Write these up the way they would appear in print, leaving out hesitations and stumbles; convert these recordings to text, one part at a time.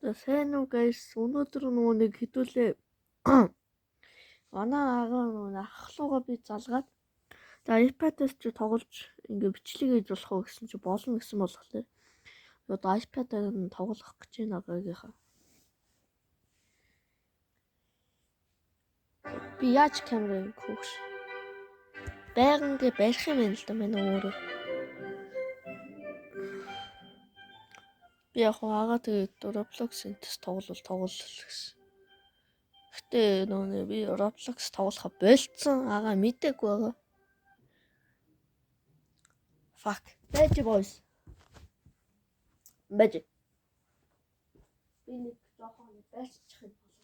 Сайн уу guys? Өнөөдөр нэг хэдүүлээ манай агаа ахлууга би залгаад iPad-аас ч тоглож ингээ бичлэг хийж болох уу гэсэн чи болно гэсэн болохоор одоо iPad-аар нь тоглох гэж байна агаагийнхаа. Би яаж камерыг хөөш? Байнга барих юм байна л да манай өөрөө. Би яг агаа тэгээд Roblox-ээс тоглол гэсэн. Гэтэ нөө би Roblox тоглохоо болцсон агаа мэдээгүй байгаа. Fuck. Magic boys. Magic. Би нэг жоохон байцчих юм болоо.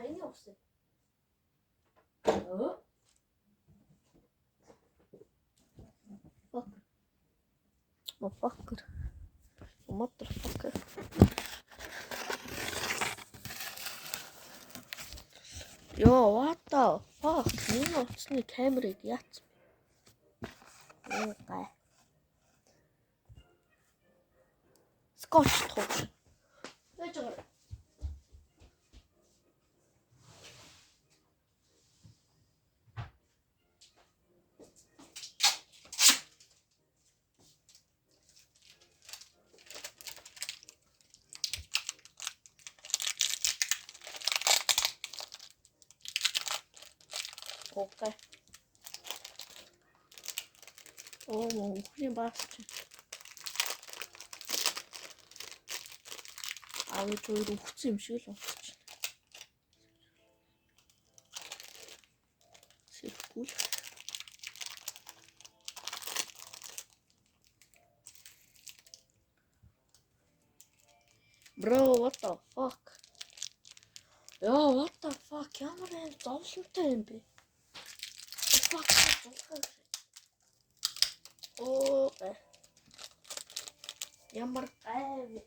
Энэ уусаа. Fuck. Motherfucker. Motherfucker. Yo, what the fuck? Миний утасны камерыг яац? Окей. Скотч тууш. Яаж байгаа? Окей. Оо, хин баасч. 아우 저 이거 혹시 음식을 넣었지? gut. Bro, what the fuck? Yo, what the fuck? Ямар юм зовлонтой юм бэ? Fuck. Оо. Ямар гайв.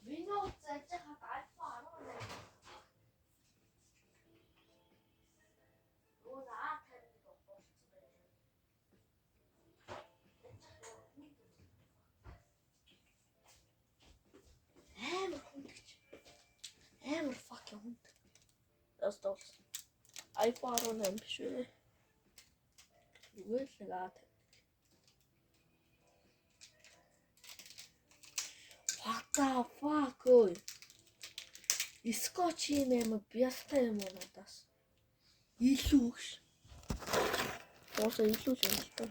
Вино цаачаад альфа 18. Оо наа тарих болчихсон байх. Амар хүндэж. Амар fucking хүнд. That's альфа 18 биш үү? Үгүй л гад. What the fuck? Ой. Скотч юм амар бястай юм уу надаас. Илүү гэж. Ууса илүү л юм л таа.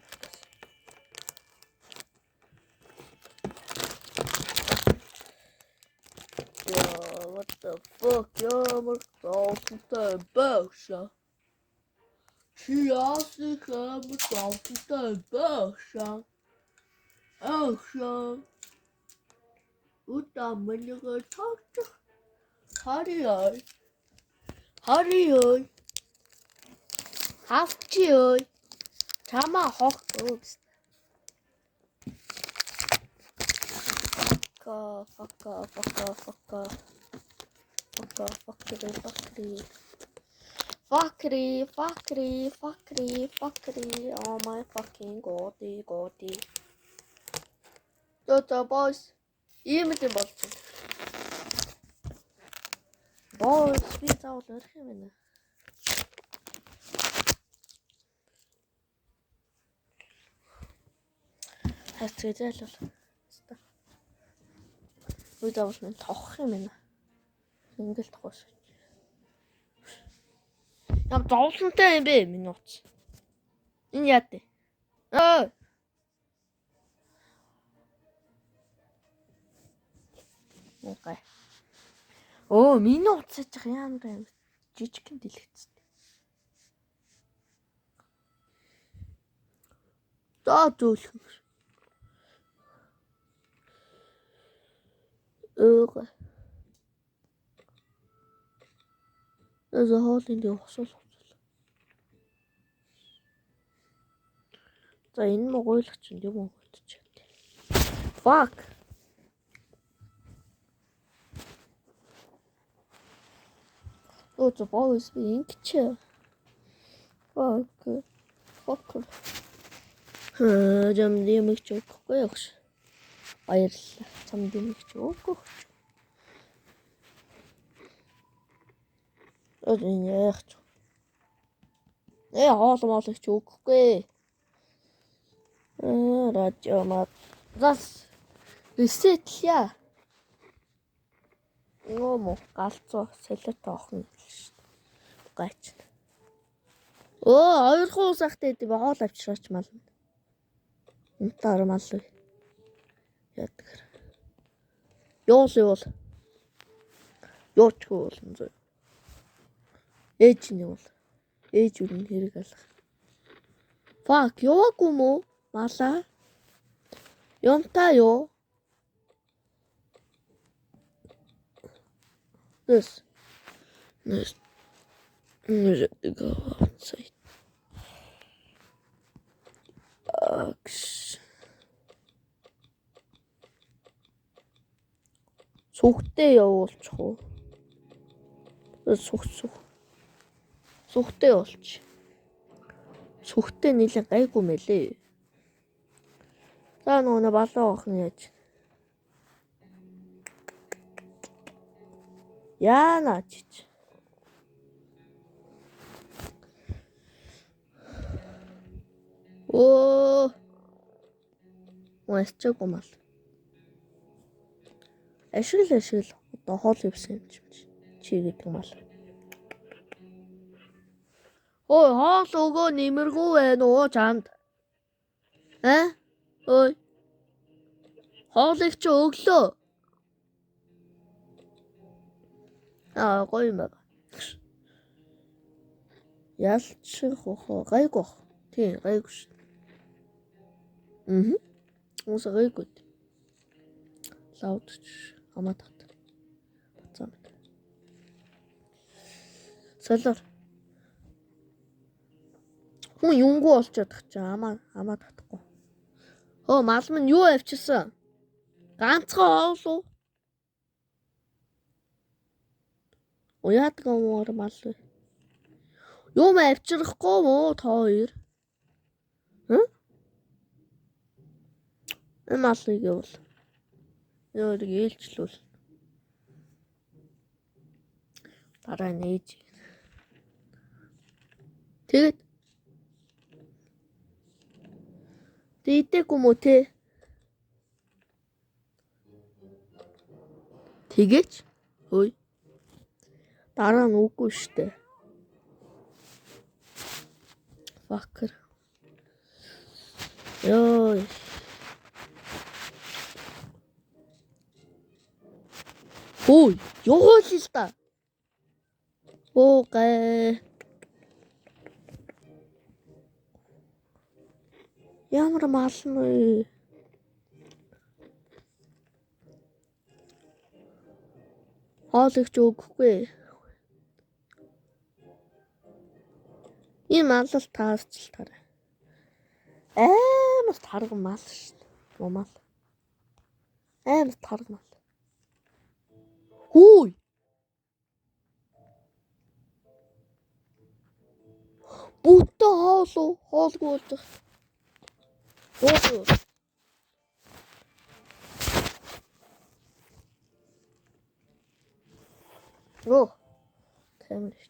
What the fuck? Ямар зовлонтой баашаа. Чи яасан амар зовлонтой баашаа. Аашаа. Ута мэлэгэ чаач. Хариой. Хавчиой. Чама хох өөс. Fuckery. Oh my fucking god. Toto boys. Ийм л юм болсон. Boys, би заавал өрөх юм байна. Хацгийзэл бол. Үгүй заавал минь тохох юм байна. Ингээл тохоос. Ям зовлонтой юм бэ минь утас. Энэ яа дээ? Окей. Оо, миний утас яж ямар юм жижигхэн дэлгэцтэй. За зөөлөх. За хоолны хосол. За энэ могойлогч юм уу болчих. Fuck. Өөцө боос би ингэж. Fuck. Жам дэмэг чөхгүй яаш. Баярлалаа. Чамд нэмэгч өгөх. Яах ч. Хоол моолч өгөхгүй. Радио мат. Зас ресетлья. Мо галзуу солиот охно шүү дээ. Гайч. Ойрхон усахтай дээ хоол авчираач мал. Унтаар мал. Яадаг. Ёол. Ёочгүй болно зөө. Ээж нь бол. Ээж үрн хэрэг алах. Fuck, яваагүй мó? Мала. Юмтаа юу? This. Go outside. Сүхтэй явуулчих уу? Сүхтэй болч. Сүхтэй нэлээд гайгүй мэлээ. За нөгөө балуу охин яаж. Яана чич. Уясчаагүй мал. Ашиг. Одоо хоол ивсэн юм чи гэдэг мал. Хоол өгөө нэмэргүй байна уу чамд? Ой. Хоолыг чи өглөө. Гоё юм байна. Ялчих хоо гайгүй. Тийм гайгүй шүү. Уус гайгүй. Лаудч хамаатат. Бацаамт. Солор. Хүн юунгуу олчод тах чи амаа татахгүй. Мал минь юу авчирсан? Ганцхан хоол уу? Яадаг юм мал вэ? Юм авчирахгүй мó та хоёр? Малыг явуул. Ёорыг ээлжлүүл. Дараа нээж. Тэгээд дийтэйгүй мө те. Тэгээч. Ой. Дараа нь үгүй штэ. Fucker. Ёй. Ой, ёо л та. Окей. Ямар мал нь хоолыг ч өгөхгүй. Энэ малал таасчлаарай. Амар тарга мал шүү дээ. Мал. Амар тарга мал. Хүй. Бүтэ хоолгүй болж байгаа. Камер.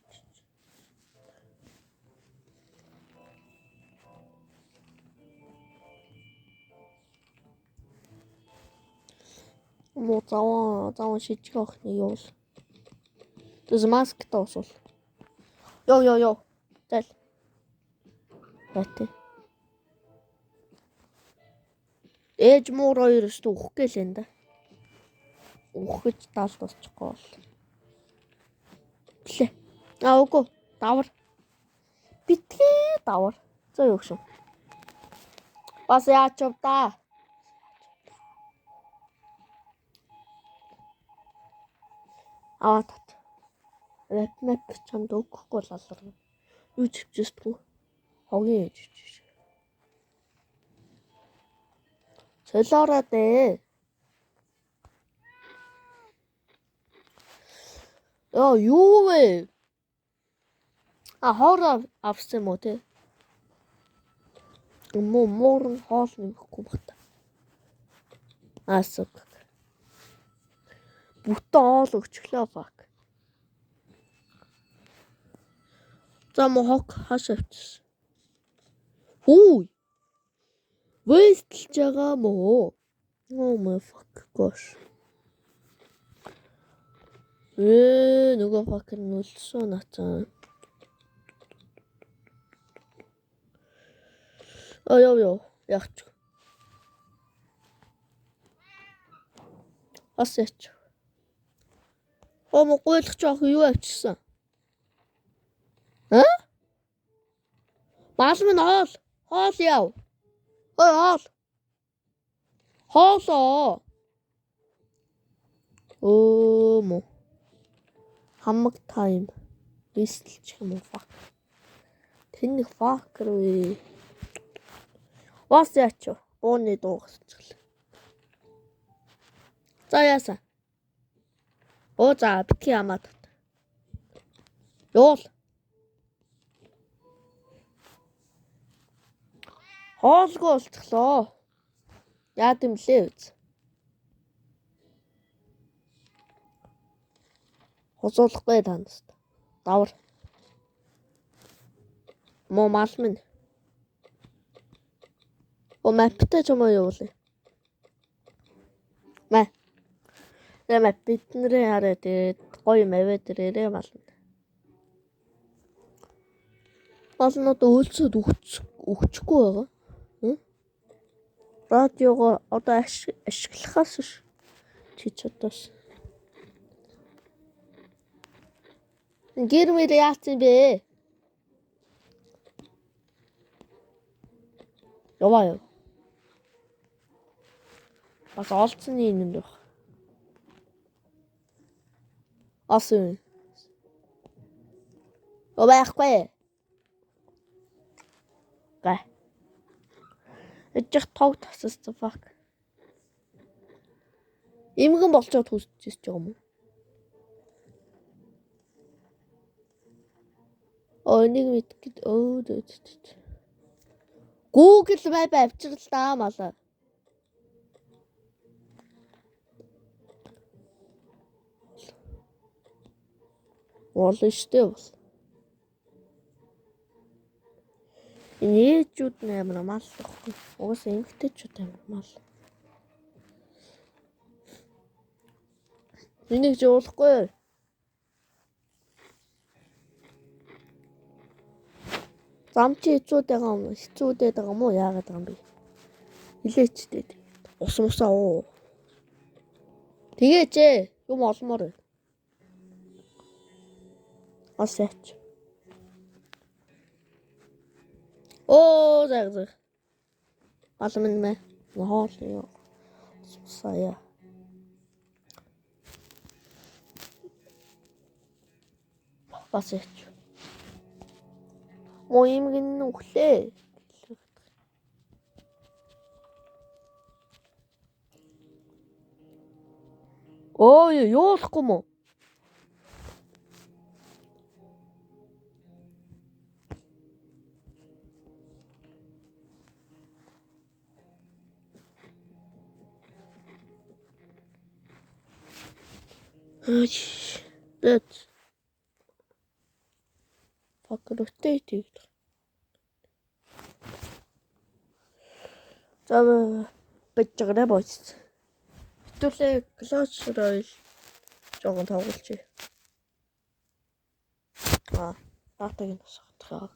Мо заван шийдэх охины юу. Тэс маск таусвал. Йоо. Зэл. Бат. Ээж муур хоёр өстө ухах гээл энэ да. Ухаж талд босчихгүй бол. Блэ. Үгүй. Давар. Битгий давар. За юу гшин. Бас яач вэ та? Аваад. Рэпнэп чамд өгөхгүй лалар. Юу чивчэстгүй. Хогийн ээж. Солиороо дээ. Юу вэ? Хоороо авсан юм уу те? Муур нь хоол нэхгүй бата. Асук. Бүтэн оол өчглөө баг. За мо хог хаш авчихсан. Хүү. Вэстлж байгаа мó. Oh my fuck gosh. Нөгөө fucking нүлсэн нацаа. Ёо. Яач. Асаач. Мо гойлох жоох юу авчихсан? Мал минь хоол. Хоол яв. Ой хоол. Хоолоо. Мо. Хамаг тайм. Вэстлж юм уу? Тэнэг факер вэ. Вас яач. Бооны дуугасчихлаа. За яасан. За битгий амаад. Ёол. Хоолгүй болчихлоо. Яа дэмлээ үз. Хосуулахгүй танаас. Давар. Мо мал минь. Маптай ч юм уу явуулъя. Мап биднэрээ хараа тэгээд гоё мавэ дээрээ мал. Мал нь одоо өөлсөд өгчихгүй байгаа. Радиогоо одоо ашиглахаас чи чадаас. Гэр мэр яасан бэ? Яваа. Бас олцсон юм дөх. Асын. Байхгүй. Гэ. Эцэг тог тассан fuck. Имгэн болчоод хүсчихэж байгаа юм уу? Нэг мэд Google Map авчирлаа малаа. Болно штэ бол. Нээжүүд нээр мал гэхгүй. Угсаа эмгтэйчүүд амар мал. Энийг жуулахгүй. Замчи хэцүүдээд байгаа юм уу? Яагаад байгаа юм бэ? Хилээч дээ. Ус мусаа уу. Тэгээч юм олмоор байна. Асаач. Заг. Балмын мэ. Хоол ёо. Ус мусаа яа. Асаач. Мо имгэн нүхлээ. Ёолохгүй мó. Бэт. Факротейт. За бэжгэрэ бооч. Хэвлээ Clash Royale жоохон тоглож. Наатаг нь сахтгаа.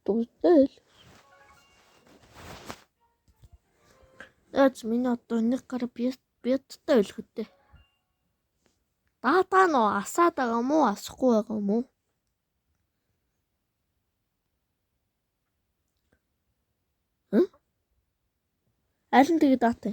Түтэл. Эц минь одоо нэг гар бэттэй өлгөдөө. Дата нөө асаад байгаа юм уу? Асахгүй байгаа юм уу? Аль нь тэгээ дата?